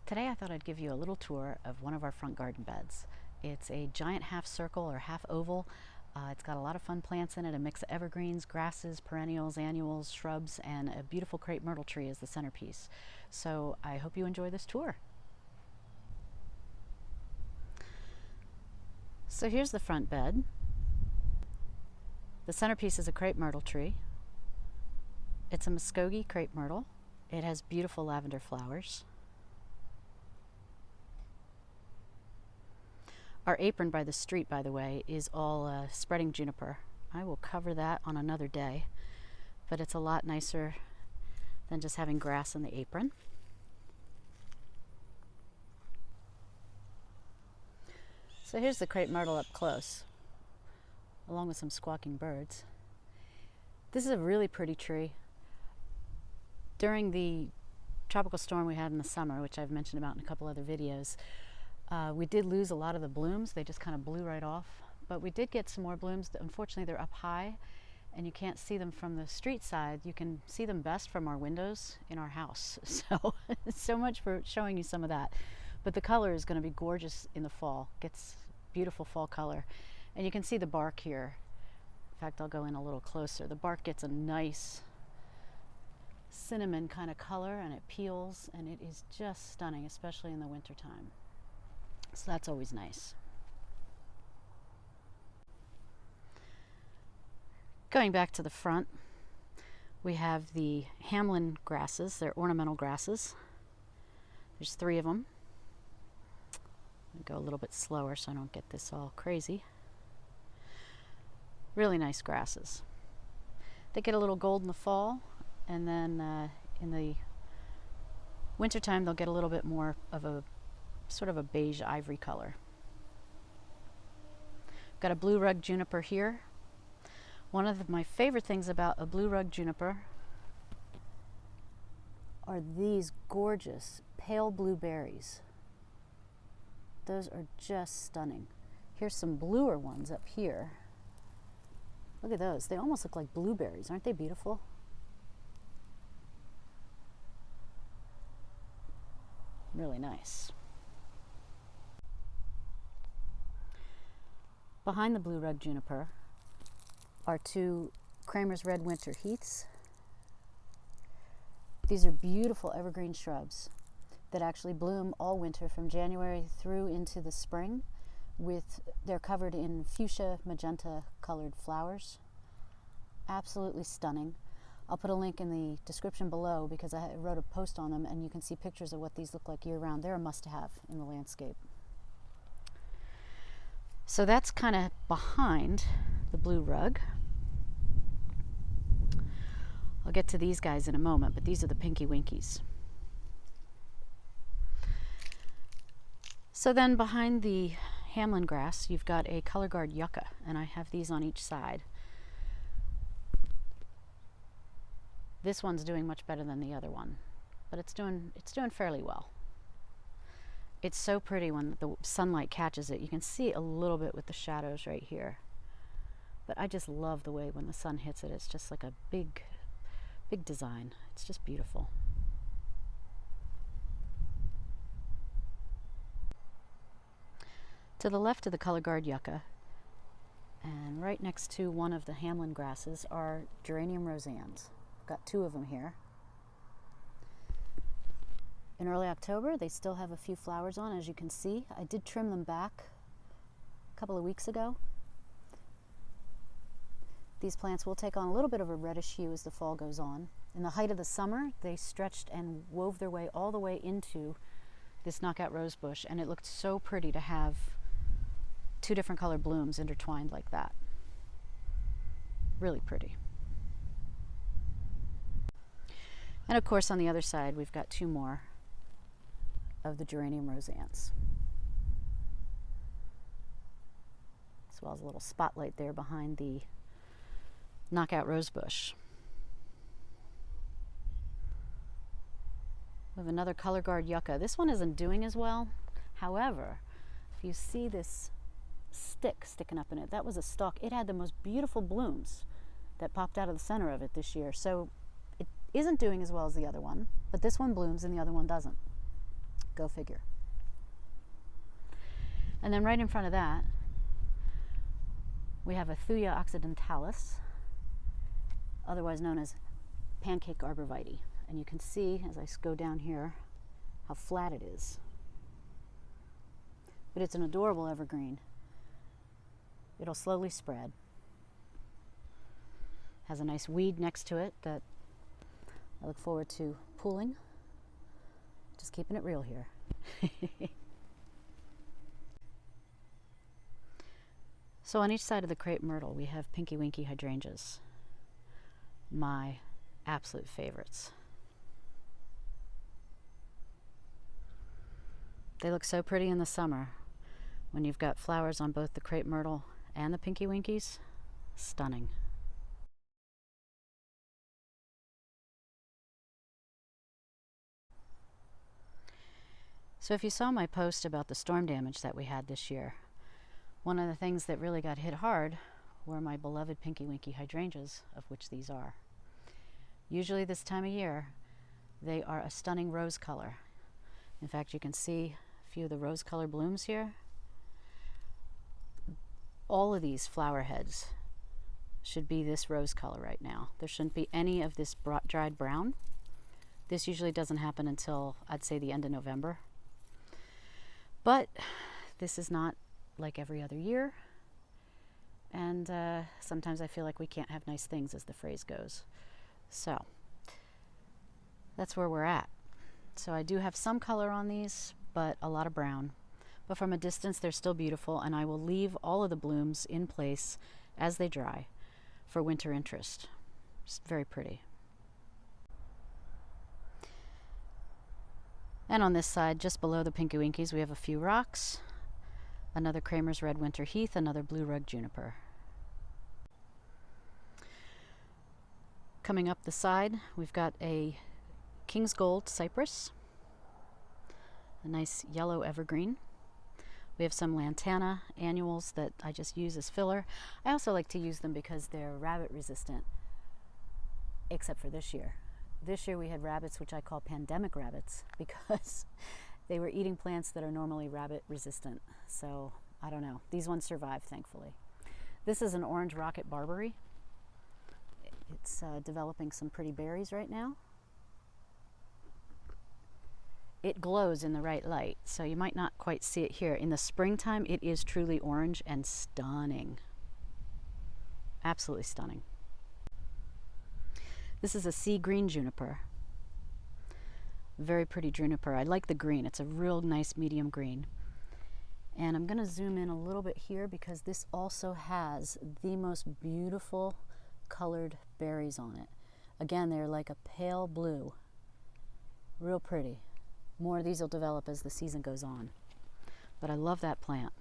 Today I thought I'd give you a little tour of one of our front garden beds. It's a giant half circle or half oval. It's got a lot of fun plants in it, a mix of evergreens, grasses, perennials, annuals, shrubs, and a beautiful crepe myrtle tree as the centerpiece. So I hope you enjoy this tour. So here's the front bed. The centerpiece is a crepe myrtle tree. It's a Muskogee crepe myrtle. It has beautiful lavender flowers. Our apron by the street, by the way, is all spreading juniper. I will cover that on another day, but it's a lot nicer than just having grass in the apron. So here's the crepe myrtle up close, along with some squawking birds. This is a really pretty tree. During the tropical storm we had in the summer, which I've mentioned about in a couple other videos, we did lose a lot of the blooms. They just kind of blew right off. But we did get some more blooms. Unfortunately, they're up high, and you can't see them from the street side. You can see them best from our windows in our house. So much for showing you some of that. But the color is going to be gorgeous in the fall. Gets beautiful fall color. And you can see the bark here. In fact, I'll go in a little closer. The bark gets a nice cinnamon kind of color, and it peels, and it is just stunning, especially in the wintertime. So that's always nice. Going back to the front, we have the Hamlin grasses. They're ornamental grasses. There's 3 of them. I'll go a little bit slower so I don't get this all crazy. Really nice grasses. They get a little gold in the fall, and then in the wintertime they'll get a little bit more of a sort of a beige ivory color. Got a blue rug juniper here. One of my favorite things about a blue rug juniper are these gorgeous pale blue berries. Those are just stunning. Here's some bluer ones up here. Look at those. They almost look like blueberries. Aren't they beautiful? Really nice. Behind the blue rug juniper are 2 Kramer's Red Winter Heaths. These are beautiful evergreen shrubs that actually bloom all winter from January through into the spring. They're covered in fuchsia magenta colored flowers. Absolutely stunning. I'll put a link in the description below because I wrote a post on them, and you can see pictures of what these look like year round. They're a must-have in the landscape. So that's kind of behind the blue rug. I'll get to these guys in a moment, but these are the Pinky Winkies. So then behind the Hamlin grass, you've got a color guard yucca, and I have these on each side. This one's doing much better than the other one, but it's doing fairly well. It's so pretty when the sunlight catches it. You can see a little bit with the shadows right here. But I just love the way when the sun hits it, it's just like a big design. It's just beautiful. To the left of the color guard yucca, and right next to one of the Hamlin grasses, are geranium roseannes. I've got 2 of them here. In early October, they still have a few flowers on, as you can see. I did trim them back a couple of weeks ago. These plants will take on a little bit of a reddish hue as the fall goes on. In the height of the summer, they stretched and wove their way all the way into this knockout rose bush, and it looked so pretty to have 2 different color blooms intertwined like that. Really pretty. And of course, on the other side, we've got 2 more of the geranium roseannes, as well as a little spotlight there behind the knockout rose bush. We have another color guard yucca. This one isn't doing as well. However, if you see this stick sticking up in it, that was a stalk. It had the most beautiful blooms that popped out of the center of it this year. So it isn't doing as well as the other one, but this one blooms and the other one doesn't. Go figure. And then right in front of that, we have a Thuja occidentalis, otherwise known as pancake arborvitae. And you can see, as I go down here, how flat it is. But it's an adorable evergreen. It'll slowly spread. Has a nice weed next to it that I look forward to pulling. Just keeping it real here. So on each side of the crepe myrtle, we have pinky winky hydrangeas. My absolute favorites. They look so pretty in the summer when you've got flowers on both the crepe myrtle and the pinky winkies. Stunning. So if you saw my post about the storm damage that we had this year, one of the things that really got hit hard were my beloved pinky winky hydrangeas, of which these are. Usually this time of year, they are a stunning rose color. In fact, you can see a few of the rose color blooms here. All of these flower heads should be this rose color right now. There shouldn't be any of this dried brown. This usually doesn't happen until, I'd say, the end of November. But this is not like every other year. And sometimes I feel like we can't have nice things, as the phrase goes. So that's where we're at. So I do have some color on these, but a lot of brown. But from a distance, they're still beautiful, and I will leave all of the blooms in place as they dry for winter interest. It's very pretty. And on this side, just below the pinky winkies, we have a few rocks, another Kramer's red winter heath, another blue rug juniper. Coming up the side, we've got a King's Gold cypress, a nice yellow evergreen. We have some lantana annuals that I just use as filler. I also like to use them because they're rabbit resistant, except for this year. This year we had rabbits, which I call pandemic rabbits, because they were eating plants that are normally rabbit resistant. So I don't know. These ones survived, thankfully. This is an orange rocket barberry. It's developing some pretty berries right now. It glows in the right light, so you might not quite see it here. In the springtime, it is truly orange and stunning. Absolutely stunning. This is a sea green juniper. Very pretty juniper. I like the green. It's a real nice medium green. And I'm going to zoom in a little bit here because this also has the most beautiful colored berries on it. Again, they're like a pale blue. Real pretty. More of these will develop as the season goes on. But I love that plant.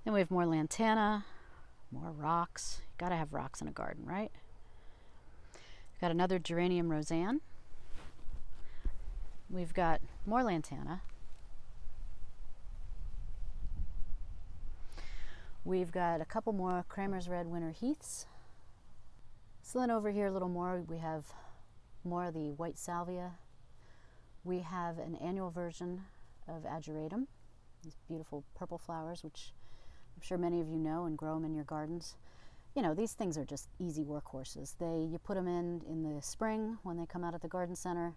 Then we have more lantana, more rocks. You gotta have rocks in a garden, right? Got another geranium roseanne. We've got more lantana. We've got a couple more Kramer's red winter heaths. So then over here a little more, we have more of the white salvia. We have an annual version of ageratum, these beautiful purple flowers, which I'm sure many of you know and grow them in your gardens. You know, these things are just easy workhorses. You put them in the spring when they come out at the garden center.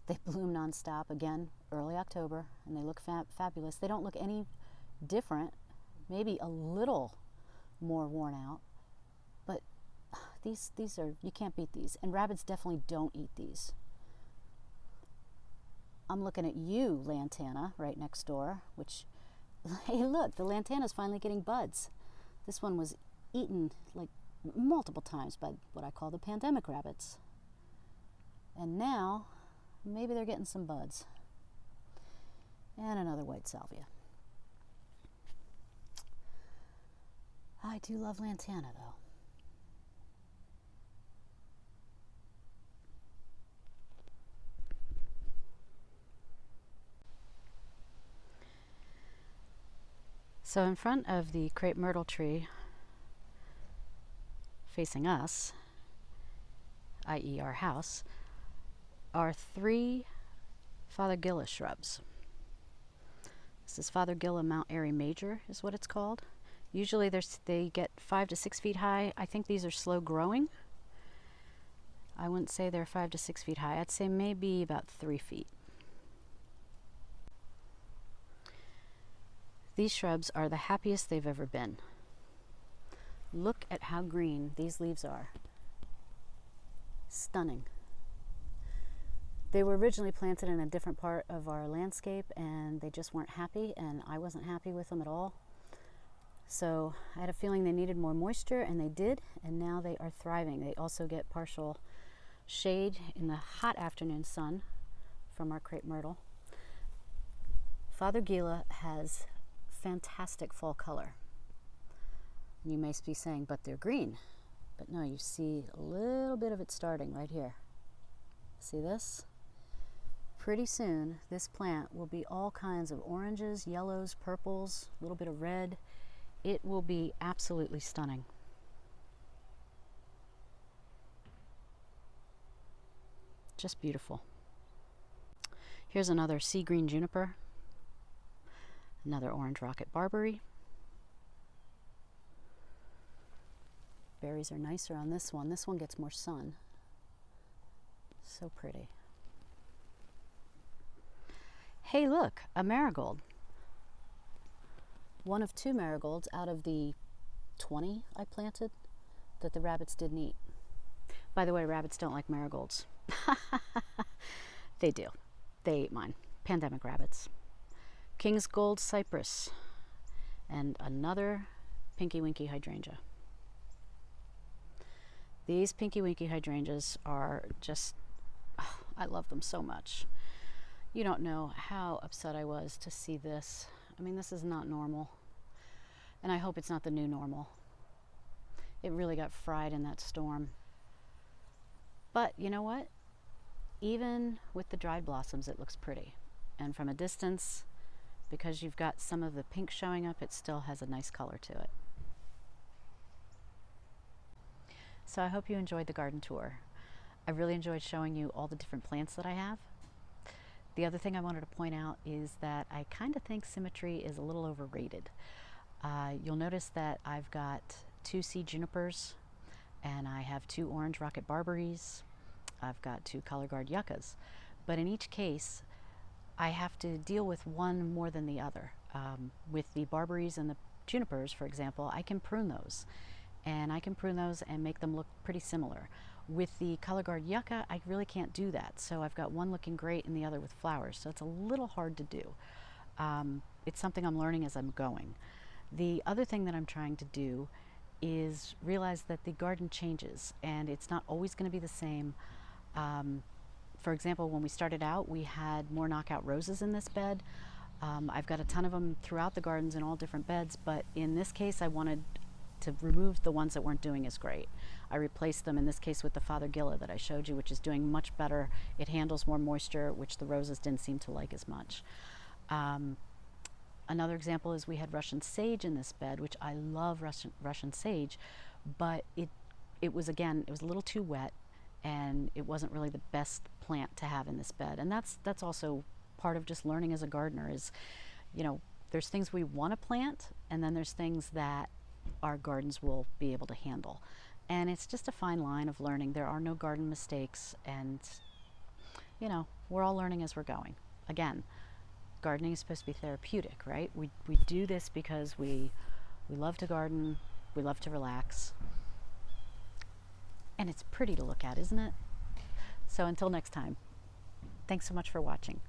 They bloom nonstop, again, early October, and they look fabulous. They don't look any different, maybe a little more worn out, but these are, you can't beat these. And rabbits definitely don't eat these. I'm looking at you, lantana, right next door, which, hey look, the lantana's finally getting buds. This one was eaten like multiple times by what I call the pandemic rabbits. And now, maybe they're getting some buds. And another white salvia. I do love lantana though. So in front of the crepe myrtle tree, facing us, i.e. our house, are 3 Fothergilla shrubs. This is Fothergilla Mount Airy Major is what it's called. Usually they get 5 to 6 feet high. I think these are slow growing. I wouldn't say they're 5 to 6 feet high. I'd say maybe about 3 feet. These shrubs are the happiest they've ever been. Look at how green these leaves are. Stunning. They were originally planted in a different part of our landscape and they just weren't happy, and I wasn't happy with them at all. So I had a feeling they needed more moisture, and they did, and now they are thriving. They also get partial shade in the hot afternoon sun from our crepe myrtle. Fothergilla has fantastic fall color. You may be saying, but they're green. But no, you see a little bit of it starting right here. See this? Pretty soon, this plant will be all kinds of oranges, yellows, purples, a little bit of red. It will be absolutely stunning. Just beautiful. Here's another sea green juniper, another orange rocket barberry. Berries are nicer on this one. This one gets more sun. So pretty. Hey, look, a marigold. One of 2 marigolds out of the 20 I planted that the rabbits didn't eat. By the way, rabbits don't like marigolds. They do. They ate mine. Pandemic rabbits. King's Gold cypress. And another Pinky Winky hydrangea. These Pinky Winky hydrangeas are just, oh, I love them so much. You don't know how upset I was to see this. I mean, this is not normal. And I hope it's not the new normal. It really got fried in that storm. But you know what? Even with the dried blossoms, it looks pretty. And from a distance, because you've got some of the pink showing up, it still has a nice color to it. So I hope you enjoyed the garden tour. I really enjoyed showing you all the different plants that I have. The other thing I wanted to point out is that I kind of think symmetry is a little overrated. You'll notice that I've got 2 sea junipers, and I have 2 orange rocket barberries. I've got 2 color guard yuccas. But in each case, I have to deal with one more than the other. With the barberries and the junipers, for example, I can prune those. And I can prune those and make them look pretty similar. With the color guard yucca, I really can't do that. So I've got one looking great and the other with flowers. So it's a little hard to do. It's something I'm learning as I'm going. The other thing that I'm trying to do is realize that the garden changes and it's not always going to be the same. For example, when we started out, we had more knockout roses in this bed. I've got a ton of them throughout the gardens in all different beds, but in this case I wanted to remove the ones that weren't doing as great. I replaced them in this case with the Fothergilla that I showed you, which is doing much better. It handles more moisture, which the roses didn't seem to like as much. Another example is we had Russian sage in this bed, which I love Russian sage, but it was a little too wet and it wasn't really the best plant to have in this bed. And that's also part of just learning as a gardener is, you know, there's things we want to plant and then there's things that our gardens will be able to handle. And it's just a fine line of learning. There are no garden mistakes, and you know, we're all learning as we're going. Again, gardening is supposed to be therapeutic, right? We do this because we love to garden, we love to relax, and it's pretty to look at, isn't it? So until next time, thanks so much for watching.